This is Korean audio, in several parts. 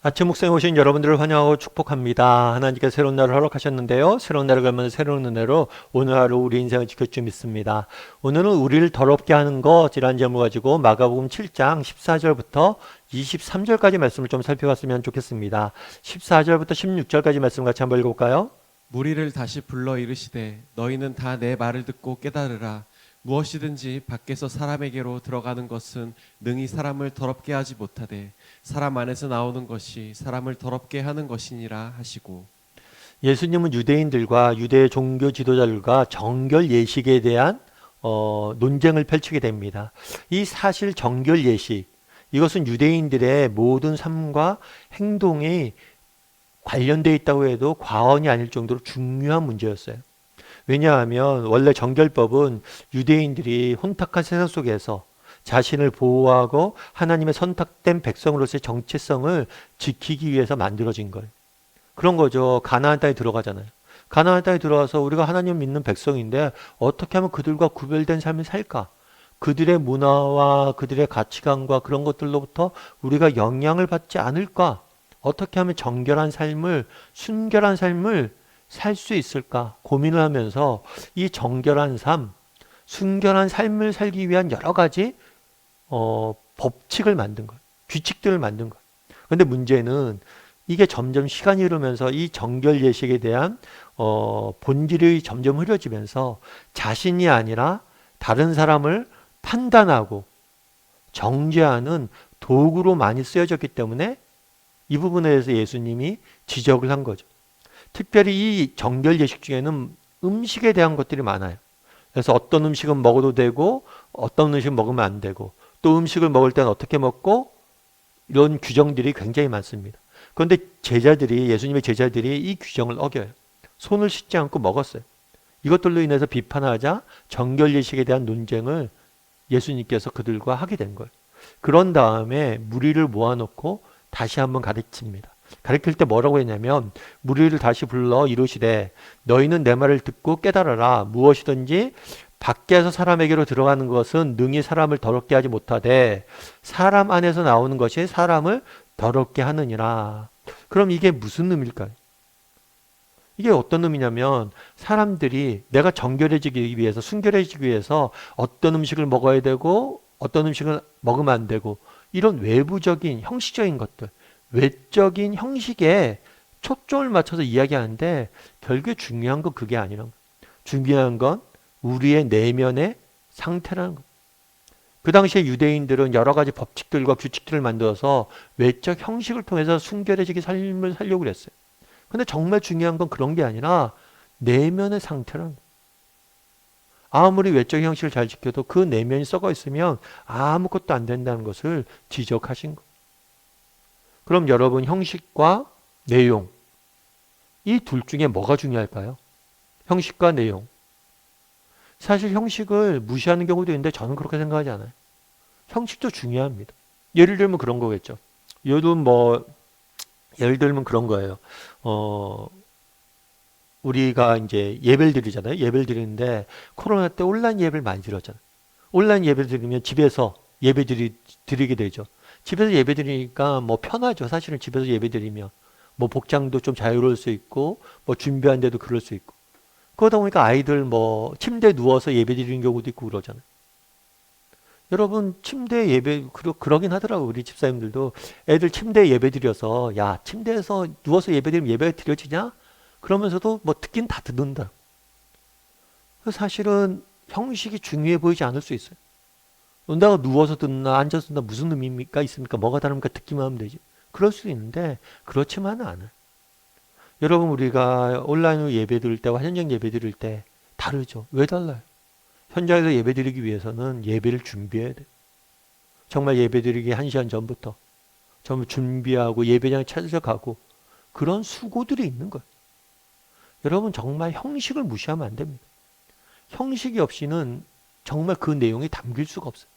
아침 묵상에 오신 여러분들을 환영하고 축복합니다. 하나님께서 새로운 날을 허락하셨는데요. 새로운 날을 걸면서 새로운 은혜로 오늘 하루 우리 인생을 지킬 줄 믿습니다. 오늘은 우리를 더럽게 하는 것이라는 제목을 가지고 마가복음 7장 14절부터 23절까지 말씀을 좀 살펴봤으면 좋겠습니다. 14절부터 16절까지 말씀 같이 한번 읽어볼까요? 무리를 다시 불러 이르시되 너희는 다 내 말을 듣고 깨달으라. 무엇이든지 밖에서 사람에게로 들어가는 것은 능히 사람을 더럽게 하지 못하되 사람 안에서 나오는 것이 사람을 더럽게 하는 것이니라 하시고. 예수님은 유대인들과 유대 종교 지도자들과 정결 예식에 대한 논쟁을 펼치게 됩니다. 이 사실 정결 예식, 이것은 유대인들의 모든 삶과 행동이 관련되어 있다고 해도 과언이 아닐 정도로 중요한 문제였어요. 왜냐하면 원래 정결법은 유대인들이 혼탁한 세상 속에서 자신을 보호하고 하나님의 선택된 백성으로서의 정체성을 지키기 위해서 만들어진 거예요. 그런 거죠. 가나안 땅에 들어가잖아요. 가나안 땅에 들어와서 우리가 하나님 믿는 백성인데 어떻게 하면 그들과 구별된 삶을 살까? 그들의 문화와 그들의 가치관과 그런 것들로부터 우리가 영향을 받지 않을까? 어떻게 하면 정결한 삶을, 순결한 삶을 살 수 있을까 고민을 하면서 이 정결한 삶, 순결한 삶을 살기 위한 여러 가지 법칙을 만든 거예요. 규칙들을 만든 거예요. 그런데 문제는 이게 점점 시간이 흐르면서 이 정결 예식에 대한 본질이 점점 흐려지면서 자신이 아니라 다른 사람을 판단하고 정죄하는 도구로 많이 쓰여졌기 때문에 이 부분에 대해서 예수님이 지적을 한 거죠. 특별히 이 정결 예식 중에는 음식에 대한 것들이 많아요. 그래서 어떤 음식은 먹어도 되고 어떤 음식은 먹으면 안 되고 또 음식을 먹을 때는 어떻게 먹고 이런 규정들이 굉장히 많습니다. 그런데 예수님의 제자들이 이 규정을 어겨요. 손을 씻지 않고 먹었어요. 이것들로 인해서 비판하자 정결 예식에 대한 논쟁을 예수님께서 그들과 하게 된 거예요. 그런 다음에 무리를 모아놓고 다시 한번 가르칩니다. 가르칠 때 뭐라고 했냐면 무리를 다시 불러 이르시되 너희는 내 말을 듣고 깨달아라. 무엇이든지 밖에서 사람에게로 들어가는 것은 능히 사람을 더럽게 하지 못하되 사람 안에서 나오는 것이 사람을 더럽게 하느니라. 그럼 이게 무슨 의미일까요? 이게 어떤 의미냐면 사람들이 내가 정결해지기 위해서 순결해지기 위해서 어떤 음식을 먹어야 되고 어떤 음식을 먹으면 안 되고 이런 외부적인 형식적인 것들, 외적인 형식에 초점을 맞춰서 이야기하는데 결국에 중요한 건 그게 아니라는 거예요. 중요한 건 우리의 내면의 상태라는 거예요. 그 당시에 유대인들은 여러 가지 법칙들과 규칙들을 만들어서 외적 형식을 통해서 순결해지게 삶을 살려고 그랬어요. 근데 정말 중요한 건 그런 게 아니라 내면의 상태라는 거예요. 아무리 외적 형식을 잘 지켜도 그 내면이 썩어 있으면 아무것도 안 된다는 것을 지적하신 거예요. 그럼 여러분 형식과 내용 이 둘 중에 뭐가 중요할까요? 형식과 내용. 사실 형식을 무시하는 경우도 있는데 저는 그렇게 생각하지 않아요. 형식도 중요합니다. 예를 들면 그런 거겠죠. 요즘 예를 들면 그런 거예요. 우리가 이제 예배를 드리잖아요. 예배를 드리는데 코로나 때 온라인 예배를 많이 드렸잖아요. 온라인 예배를 드리면 집에서 드리게 되죠. 집에서 예배 드리니까 뭐 편하죠. 사실은 집에서 예배 드리면 뭐 복장도 좀 자유로울 수 있고 뭐 준비하는데도 그럴 수 있고 그러다 보니까 아이들 뭐 침대에 누워서 예배 드리는 경우도 있고 그러잖아요. 여러분 침대에 그러긴 하더라고요. 우리 집사님들도 애들 침대에 예배 드려서 야 침대에서 누워서 예배 드리면 예배가 드려지냐? 그러면서도 뭐 듣긴 다 듣는다. 사실은 형식이 중요해 보이지 않을 수 있어요. 내가 누워서 듣나 앉아서 듣나 무슨 의미가 있습니까? 뭐가 다릅니까? 듣기만 하면 되지. 그럴 수 있는데 그렇지만은 않아요. 여러분 우리가 온라인으로 예배 드릴 때와 현장 예배 드릴 때 다르죠. 왜 달라요? 현장에서 예배 드리기 위해서는 예배를 준비해야 돼요. 정말 예배 드리기 1시간 전부터 정말 준비하고 예배장에 찾아가고 그런 수고들이 있는 거예요. 여러분 정말 형식을 무시하면 안 됩니다. 형식이 없이는 정말 그 내용이 담길 수가 없어요.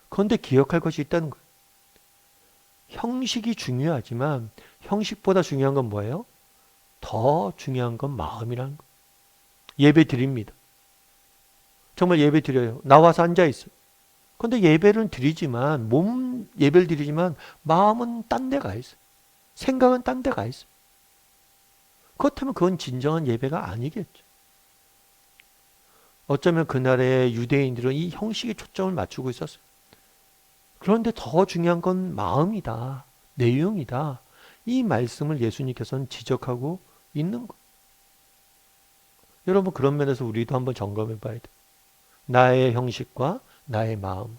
그런데 기억할 것이 있다는 거예요. 형식이 중요하지만 형식보다 중요한 건 뭐예요? 더 중요한 건 마음이라는 거예요. 예배 드립니다. 정말 예배 드려요. 나와서 앉아 있어요. 그런데 예배를 드리지만 마음은 딴 데 가 있어요. 생각은 딴 데 가 있어요. 그렇다면 그건 진정한 예배가 아니겠죠. 어쩌면 그날의 유대인들은 이 형식에 초점을 맞추고 있었어요. 그런데 더 중요한 건 마음이다. 내용이다. 이 말씀을 예수님께서는 지적하고 있는 거예요. 여러분, 그런 면에서 우리도 한번 점검해 봐야 돼요. 나의 형식과 나의 마음.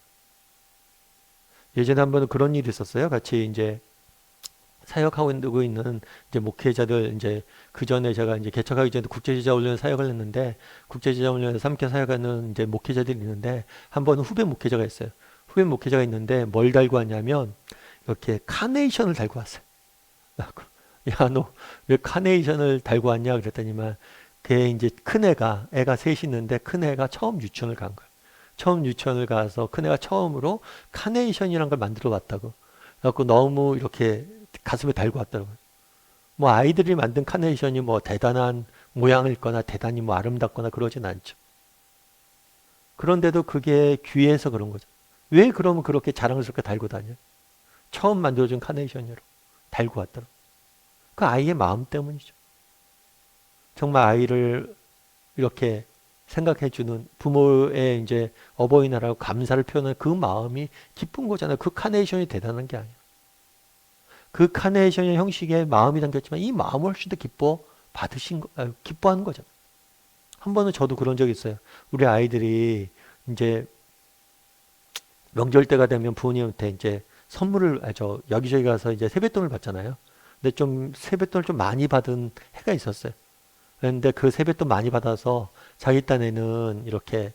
예전에 한번 그런 일이 있었어요. 같이 이제 사역하고 있는 이제 목회자들, 이제 그 전에 제가 이제 개척하기 전에 국제제자훈련 사역을 했는데, 국제제자훈련에서 함께 사역하는 이제 목회자들이 있는데, 한 번은 후배 목회자가 있어요. 후배 목회자가 있는데 뭘 달고 왔냐면 이렇게 카네이션을 달고 왔어요. 야, 너 왜 카네이션을 달고 왔냐 그랬더니만, 걔 이제 애가 셋이 있는데 큰 애가 처음 유치원을 간 거예요. 처음 유치원을 가서 큰 애가 처음으로 카네이션이라는 걸 만들어 왔다고. 그래갖고 너무 이렇게 가슴에 달고 왔더라고요. 뭐 아이들이 만든 카네이션이 뭐 대단한 모양을 있거나 대단히 뭐 아름답거나 그러진 않죠. 그런데도 그게 귀해서 그런 거죠. 왜 그러면 그렇게 자랑스럽게 달고 다녀요? 처음 만들어준 카네이션으로 달고 왔더라고요. 그 아이의 마음 때문이죠. 정말 아이를 이렇게 생각해주는 부모의 이제 어버이날하고 감사를 표현하는 그 마음이 기쁜 거잖아요. 그 카네이션이 대단한 게 아니에요. 그 카네이션의 형식에 마음이 담겼지만 이 마음을 훨씬 더 기뻐하는 거잖아요. 한 번은 저도 그런 적이 있어요. 우리 아이들이 이제 명절 때가 되면 부모님한테 이제 선물을, 여기저기 가서 이제 세뱃돈을 받잖아요. 근데 좀 세뱃돈을 좀 많이 받은 해가 있었어요. 그런데 그 세뱃돈 많이 받아서 자기 딴에는 이렇게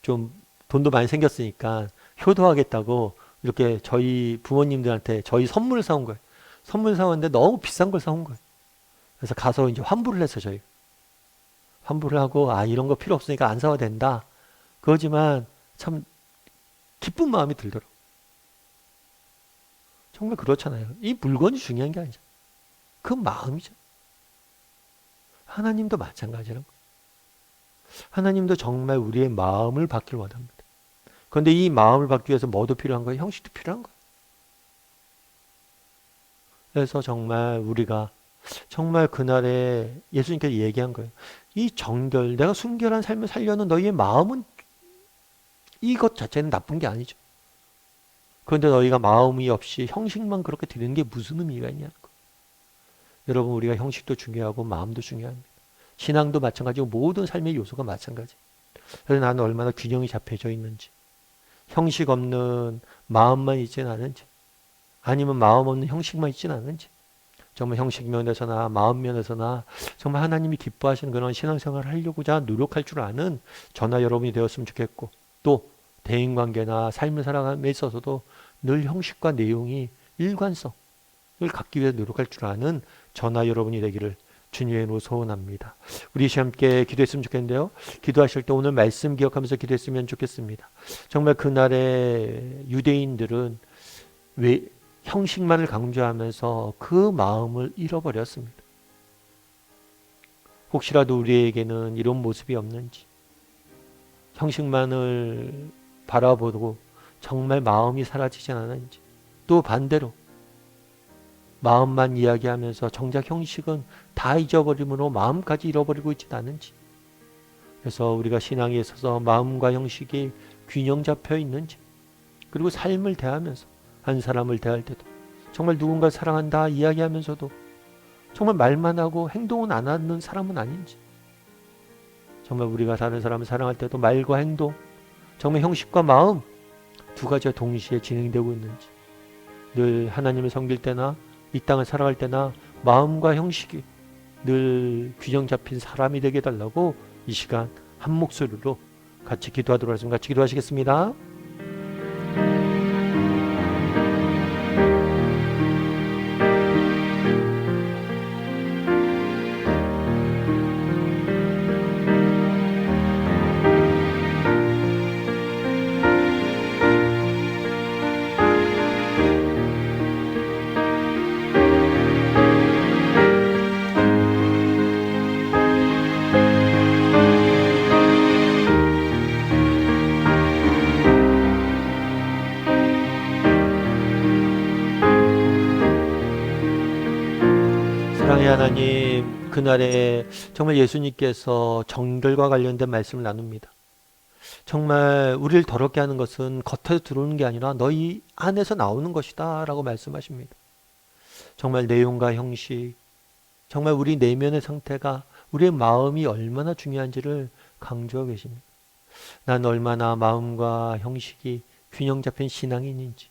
좀 돈도 많이 생겼으니까 효도하겠다고 이렇게 저희 부모님들한테 저희 선물을 사온 거예요. 선물 사왔는데 너무 비싼 걸 사온 거예요. 그래서 가서 이제 환불을 했어요, 저희. 환불을 하고, 이런 거 필요 없으니까 안 사도 된다. 그러지만 참 기쁜 마음이 들더라고요. 정말 그렇잖아요. 이 물건이 중요한 게 아니죠. 그 마음이죠. 하나님도 마찬가지라는 거예요. 하나님도 정말 우리의 마음을 받기를 원합니다. 그런데 이 마음을 받기 위해서 뭐도 필요한 거예요? 형식도 필요한 거예요. 그래서 정말 우리가 정말 그날에 예수님께서 얘기한 거예요. 이 정결, 내가 순결한 삶을 살려는 너희의 마음은 이것 자체는 나쁜 게 아니죠. 그런데 너희가 마음이 없이 형식만 그렇게 드리는 게 무슨 의미가 있냐는 거예요. 여러분, 우리가 형식도 중요하고 마음도 중요합니다. 신앙도 마찬가지고 모든 삶의 요소가 마찬가지. 그래서 나는 얼마나 균형이 잡혀져 있는지, 형식 없는 마음만 있지는 않은지, 아니면 마음 없는 형식만 있지는 않은지, 정말 형식 면에서나 마음 면에서나 정말 하나님이 기뻐하시는 그런 신앙생활을 하려고자 노력할 줄 아는 저나 여러분이 되었으면 좋겠고, 또 대인관계나 삶을 살아감에 있어서도 늘 형식과 내용이 일관성을 갖기 위해 노력할 줄 아는 저나 여러분이 되기를 주님의 이름으로 소원합니다. 우리 함께 기도했으면 좋겠는데요. 기도하실 때 오늘 말씀 기억하면서 기도했으면 좋겠습니다. 정말 그날의 유대인들은 왜 형식만을 강조하면서 그 마음을 잃어버렸습니다. 혹시라도 우리에게는 이런 모습이 없는지, 형식만을 바라보고 정말 마음이 사라지지 않았는지, 또 반대로 마음만 이야기하면서 정작 형식은 다 잊어버림으로 마음까지 잃어버리고 있지는 않은지, 그래서 우리가 신앙에 있어서 마음과 형식이 균형 잡혀 있는지, 그리고 삶을 대하면서 한 사람을 대할 때도 정말 누군가 사랑한다 이야기하면서도 정말 말만 하고 행동은 안 하는 사람은 아닌지, 정말 우리가 다른 사람을 사랑할 때도 말과 행동, 정말 형식과 마음 두 가지가 동시에 진행되고 있는지, 늘 하나님을 섬길 때나 이 땅을 살아갈 때나 마음과 형식이 늘 균형 잡힌 사람이 되게 해달라고 이 시간 한 목소리로 같이 기도하도록 하겠습니다. 같이 기도하시겠습니다. 그날에 정말 예수님께서 정결과 관련된 말씀을 나눕니다. 정말 우리를 더럽게 하는 것은 겉에서 들어오는 게 아니라 너희 안에서 나오는 것이다 라고 말씀하십니다. 정말 내용과 형식, 정말 우리 내면의 상태가, 우리의 마음이 얼마나 중요한지를 강조하고 계십니다. 난 얼마나 마음과 형식이 균형 잡힌 신앙인인지,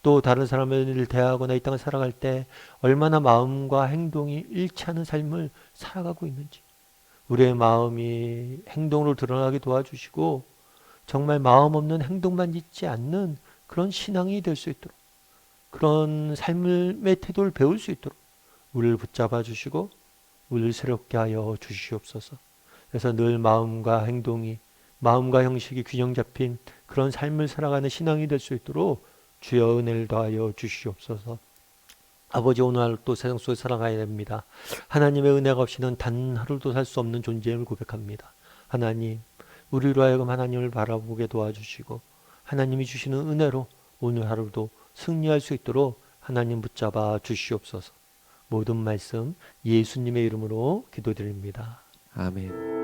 또 다른 사람을 대하거나 이 땅을 살아갈 때 얼마나 마음과 행동이 일치하는 삶을 살아가고 있는지, 우리의 마음이 행동으로 드러나게 도와주시고 정말 마음 없는 행동만 있지 않는 그런 신앙이 될 수 있도록, 그런 삶의 태도를 배울 수 있도록 우리를 붙잡아 주시고 우리를 새롭게 하여 주시옵소서. 그래서 늘 마음과 행동이, 마음과 형식이 균형 잡힌 그런 삶을 살아가는 신앙이 될 수 있도록 주여 은혜를 더하여 주시옵소서. 아버지, 오늘 하루 또 세상 속에 살아가야 됩니다. 하나님의 은혜가 없이는 단 하루도 살 수 없는 존재임을 고백합니다. 하나님, 우리로 하여금 하나님을 바라보게 도와주시고 하나님이 주시는 은혜로 오늘 하루도 승리할 수 있도록 하나님 붙잡아 주시옵소서. 모든 말씀 예수님의 이름으로 기도드립니다. 아멘.